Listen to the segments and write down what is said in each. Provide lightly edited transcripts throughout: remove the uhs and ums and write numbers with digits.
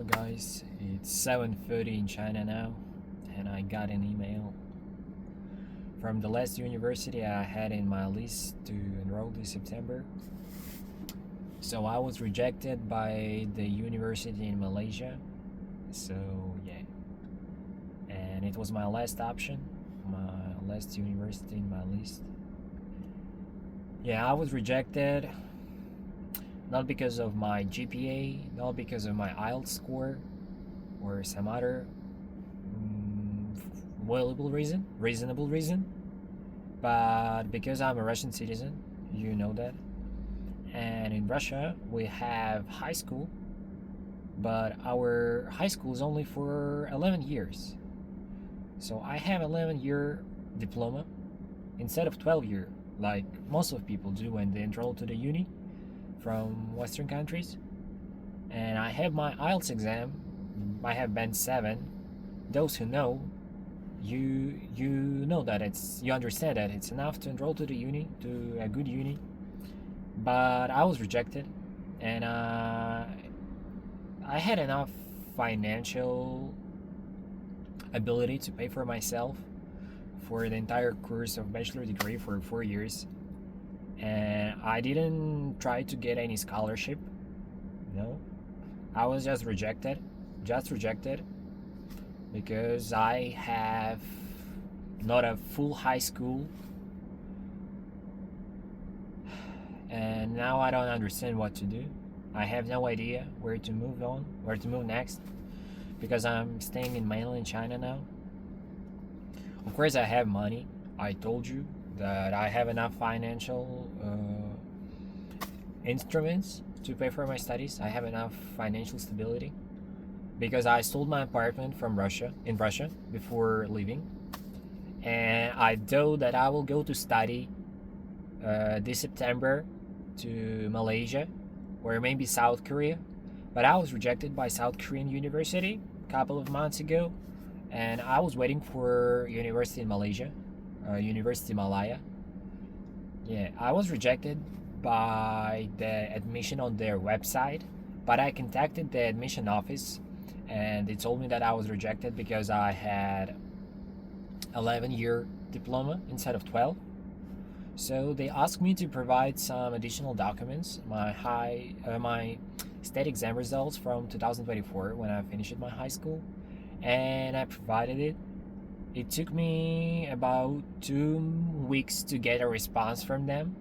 Hello guys, it's 7:30 in China now, and I got an email from the last university I had in my list to enroll this September. So I was rejected by the university in Malaysia. So yeah, and it was my last option, my last university in my list. Yeah, I was rejected not because of my GPA, not because of my IELTS score, or some other reasonable reason, but because I'm a Russian citizen, you know that. And in Russia, we have high school, but our high school is only for 11 years. So I have 11-year diploma instead of 12-year, like most of people do when they enroll to the uni from Western countries. And I have my IELTS exam. I have band 7. Those who know, you know that you understand that it's enough to enroll to the uni, to a good uni. But I was rejected, and I had enough financial ability to pay for myself for the entire course of bachelor degree for 4 years, and I didn't try to get any scholarship. No, I was just rejected because I have not a full high school, and now I don't understand what to do. I have no idea where to move next, because I'm staying in mainland China now. Of course, I have money. I told you that I have enough financial instruments to pay for my studies. I have enough financial stability because I sold my apartment in Russia before leaving, and I know that I will go to study this September to Malaysia or maybe South Korea. But I was rejected by South Korean university a couple of months ago, and I was waiting for university in Malaysia, University Malaya. Yeah, I was rejected by the admission on their website, but I contacted the admission office, and they told me that I was rejected because I had 11-year diploma instead of 12. So they asked me to provide some additional documents, my state exam results from 2024 when I finished my high school, and I provided it. It took me about 2 weeks to get a response from them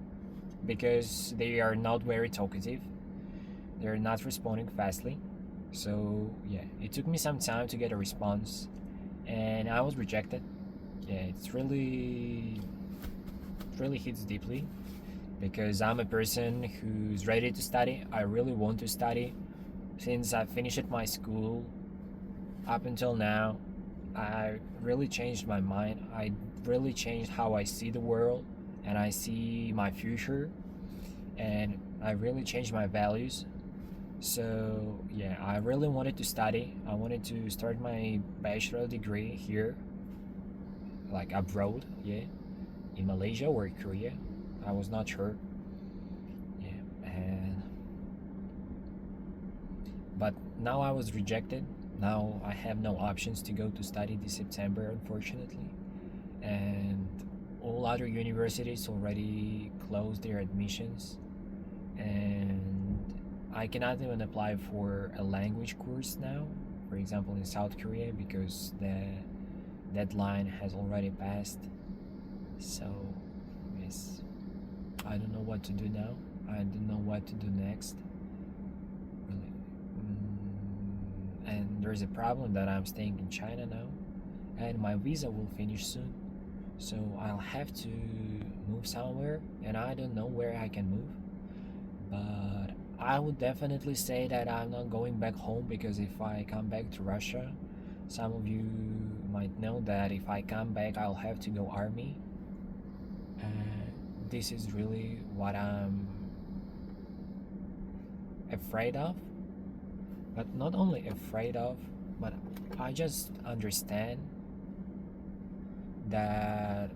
because they are not very talkative. They're not responding fastly. So yeah, it took me some time to get a response, and I was rejected. Yeah, it really hits deeply because I'm a person who's ready to study. I really want to study. Since I finished my school up until now, I really changed my mind. I really changed how I see the world and I see my future, and I really changed my values. So yeah, I really wanted to study. I wanted to start my bachelor degree here, like abroad, yeah, in Malaysia or Korea. I was not sure. Yeah, and but now I was rejected. Now I have no options to go to study this September, unfortunately. And all other universities already closed their admissions, and I cannot even apply for a language course now, for example in South Korea, because the deadline has already passed. So yes, I don't know what to do now. I don't know what to do next, really. And there's a problem that I'm staying in China now, and my visa will finish soon. So I'll have to move somewhere, and I don't know where I can move. But I would definitely say that I'm not going back home, because if I come back to Russia, some of you might know that if I come back, I'll have to go army. This is really what I'm afraid of. But not only afraid of, but I just understand that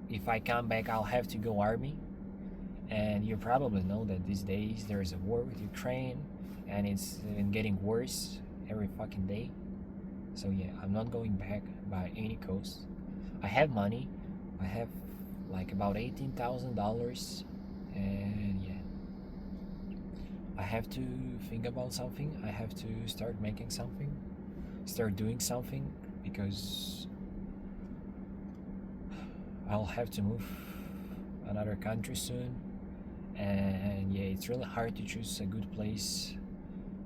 if I come back, I'll have to go army. And you probably know that these days there is a war with Ukraine, and it's been getting worse every fucking day. So yeah, I'm not going back by any cost. I have money. I have like about $18,000, and yeah, I have to think about something. I have to start making something, start doing something, because I'll have to move another country soon. And yeah, it's really hard to choose a good place,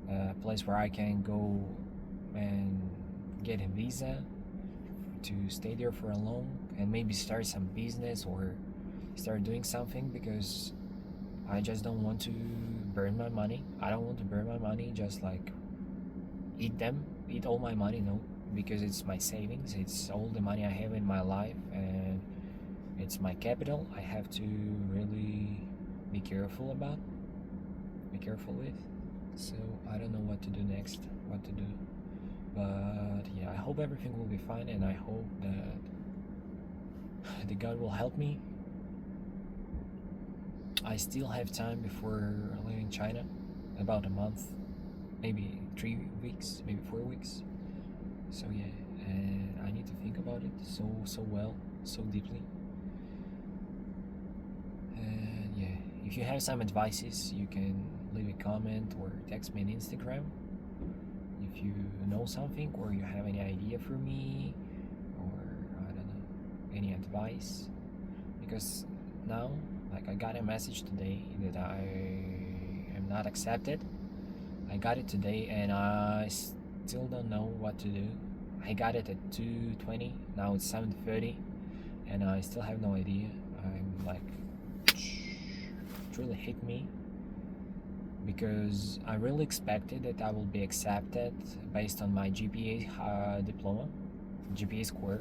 a place where I can go and get a visa to stay there for a long and maybe start some business or start doing something, because I just don't want to burn my money. I don't want to burn my money, just like eat all my money, no, because it's my savings, it's all the money I have in my life, and it's my capital. I have to really be careful with. So I don't know what to do next, what to do. But yeah, I hope everything will be fine, and I hope that the God will help me. I still have time before leaving China, about a month, maybe 3 weeks, maybe 4 weeks. So yeah, and I need to think about it so well, so deeply. And yeah, if you have some advices, you can leave a comment or text me on Instagram. If you know something or you have any idea for me, or I don't know, any advice, because now, like, I got a message today that I am not accepted. I got it today, and I still don't know what to do. I got it at 2:20. Now it's 7:30, and I still have no idea. I'm like, it really hit me, because I really expected that I will be accepted based on my GPA diploma, GPA score,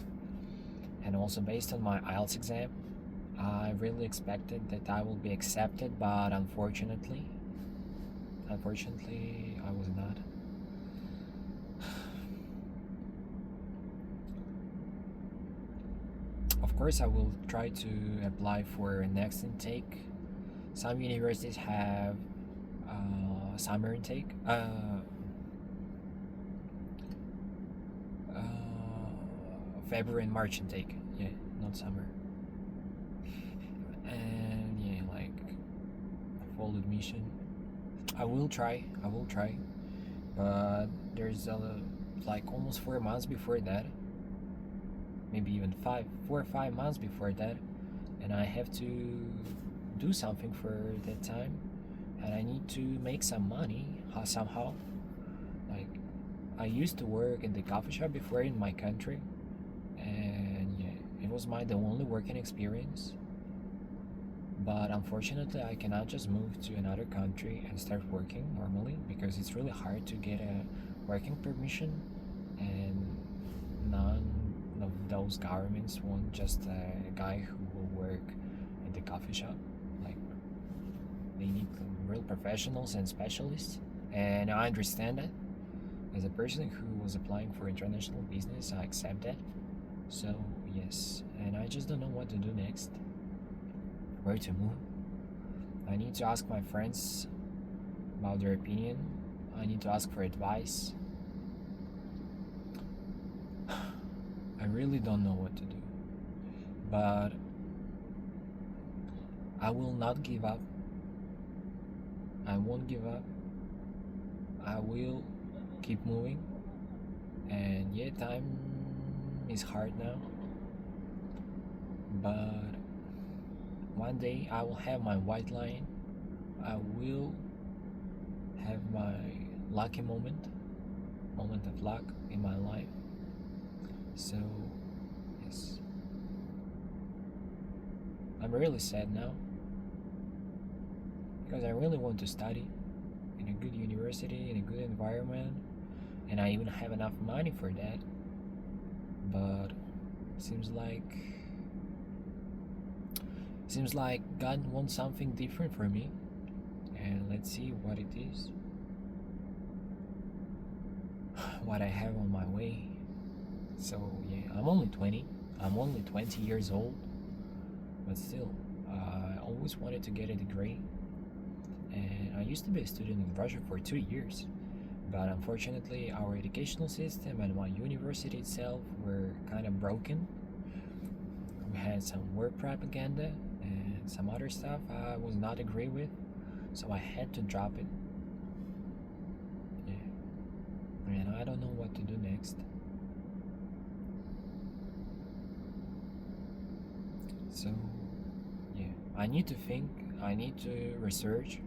and also based on my IELTS exam. I really expected that I will be accepted, but unfortunately, I was not. Of course, I will try to apply for a next intake. Some universities have summer intake, February and March intake. Yeah, not summer. And yeah, like full admission. I will try. But there's like almost 4 months before that, maybe even 4 or 5 months before that, and I have to do something for that time, and I need to make some money somehow. Like, I used to work in the coffee shop before in my country, and yeah, it was the only working experience. But unfortunately, I cannot just move to another country and start working normally, because it's really hard to get a working permission, and none of those governments want just a guy who will work at the coffee shop. Like, they need real professionals and specialists, and I understand that. As a person who was applying for international business, I accept that. So yes, and I just don't know what to do next, where to move. I need to ask my friends about their opinion. I need to ask for advice. I really don't know what to do. But I will not give up. I won't give up. I will keep moving. And yeah, time is hard now. But one day I will have my white line. I will have my lucky moment of luck in my life. So yes, I'm really sad now, because I really want to study in a good university, in a good environment, and I even have enough money for that. But seems like God wants something different for me, and let's see what it is. What I have on my way. So yeah, I'm only 20. I'm only 20 years old, but still, I always wanted to get a degree, and I used to be a student in Russia for 2 years. But unfortunately, our educational system and my university itself were kind of broken. We had some war propaganda and some other stuff I was not agree with, so I had to drop it. Yeah, and I don't know what to do next. So, yeah, I need to think, I need to research,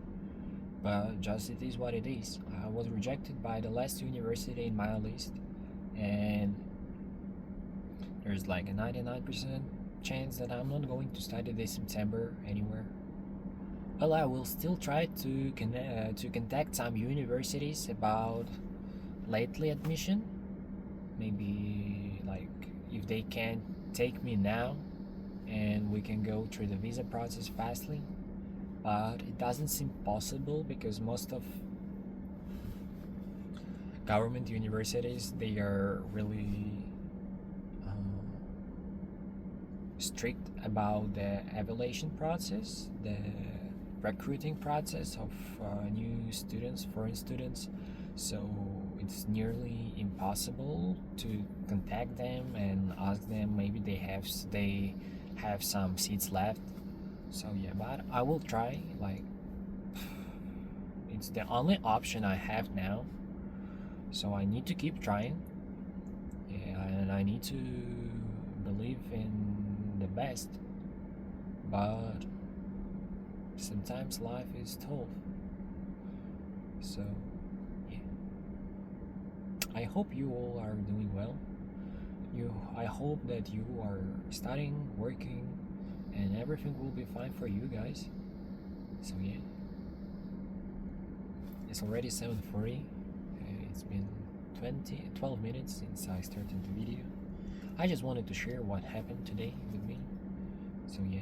but just it is what it is. I was rejected by the last university in my list, and there's like a 99% chance that I'm not going to study this September anywhere. Well, I will still try to contact some universities about lately admission. Maybe like if they can take me now, and we can go through the visa process fastly. But it doesn't seem possible because most of government universities, they are really strict about the evaluation process, the recruiting process of new students, foreign students. So it's nearly impossible to contact them and ask them maybe they have some seats left. So yeah, but I will try. Like, it's the only option I have now. So I need to keep trying. Yeah, and I need to believe in the best. But sometimes life is tough. So yeah. I hope you all are doing well. I hope that you are studying, working, and everything will be fine for you guys. So yeah. It's already 7:40. It's been 12 minutes since I started the video. I just wanted to share what happened today with me. So yeah.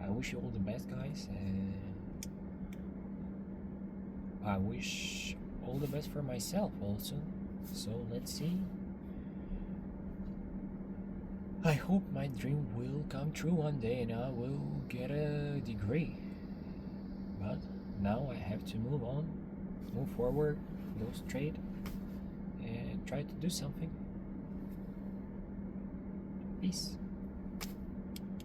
I wish you all the best, guys, and I wish all the best for myself also. So let's see. I hope my dream will come true one day and I will get a degree. But now I have to move on, move forward, go straight, and try to do something. Peace.